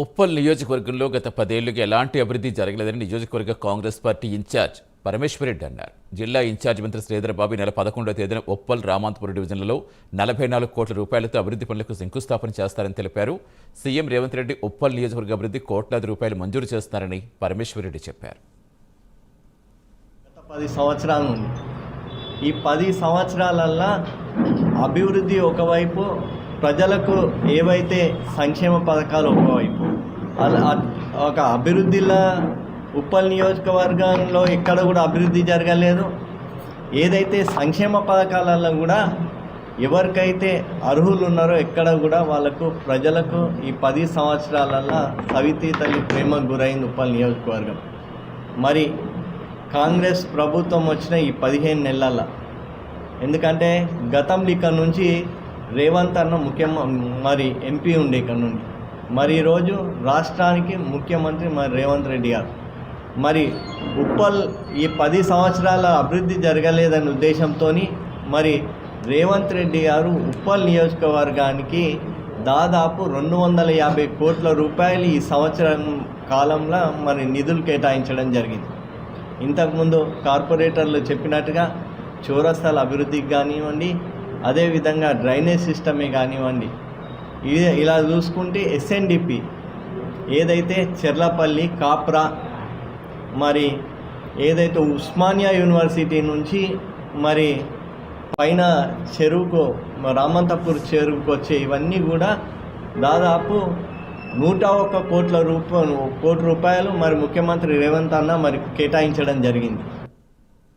ఉప్పల్ నియోజకవర్గంలో గత 10 ఏళ్లుగా ఎలాంటి అభివృద్ధి జరగలేదని నియోజకవర్గ కాంగ్రెస్ పార్టీ ఇన్ఛార్జ్ పరమేశ్వరరెడ్డి అన్నారు. జిల్లా ఇన్ఛార్జ్ మంత్రి శ్రీధరబాబు నెల 11వ తేదీన ఉప్పల్ రామాంతపురం డివిజన్లలో 44 కోట్ల రూపాయలతో అభివృద్ధి పనులకు శంకుస్థాపన చేస్తారని తెలిపారు. సీఎం రేవంత్ రెడ్డి ఉప్పల్ నియోజకవర్గ అభివృద్ధి కోట్లాది రూపాయలు మంజూరు చేస్తున్నారని పరమేశ్వరరెడ్డి చెప్పారు. గత 10 సంవత్సరాల నుండి ఈ 10 సంవత్సరాలల్లో అభివృద్ధి ఒకవైపు, ప్రజలకు ఏవైతే సంక్షేమ పథకాలు ఒకవైపు, ఒక అభివృద్ధిలో ఉప్పల్ నియోజకవర్గంలో ఎక్కడ కూడా అభివృద్ధి జరగలేదు. ఏదైతే సంక్షేమ పథకాలలో కూడా ఎవరికైతే అర్హులు ఉన్నారో ఎక్కడ కూడా వాళ్ళకు ప్రజలకు ఈ 10 సంవత్సరాలలో సవితి తల్లి ప్రేమకు గురైంది ఉప్పల్ నియోజకవర్గం. మరి కాంగ్రెస్ ప్రభుత్వం వచ్చిన ఈ 15 నెలల, ఎందుకంటే గతంలో ఇక్కడ నుంచి రేవంత్ అన్న మరి ఎంపీ ఉండే ఇక్కడ నుండి, మరి ఈరోజు రాష్ట్రానికి ముఖ్యమంత్రి మరి రేవంత్ రెడ్డి గారు. మరి ఉప్పల్ ఈ 10 సంవత్సరాల అభివృద్ధి జరగలేదనే ఉద్దేశంతో మరి రేవంత్ రెడ్డి గారు ఉప్పల్ నియోజకవర్గానికి దాదాపు 250 కోట్ల రూపాయలు ఈ సంవత్సరం కాలంలో మరి నిధులు కేటాయించడం జరిగింది. ఇంతకుముందు కార్పొరేటర్లు చెప్పినట్టుగా చౌరస్తాల అభివృద్ధికి కానివ్వండి, అదేవిధంగా డ్రైనేజ్ సిస్టమే కానివ్వండి, ఇలా చూసుకుంటే ఎస్ఎన్డిపి ఏదైతే చెర్లపల్లి, కాప్రా, మరి ఏదైతే ఉస్మానియా యూనివర్సిటీ నుంచి మరి పైన చెరువుకు రామంతపూర్ చెరువుకు వచ్చే ఇవన్నీ కూడా దాదాపు 101 కోట్ల రూపాయలు మరి ముఖ్యమంత్రి రేవంత్ అన్న మరి కేటాయించడం జరిగింది.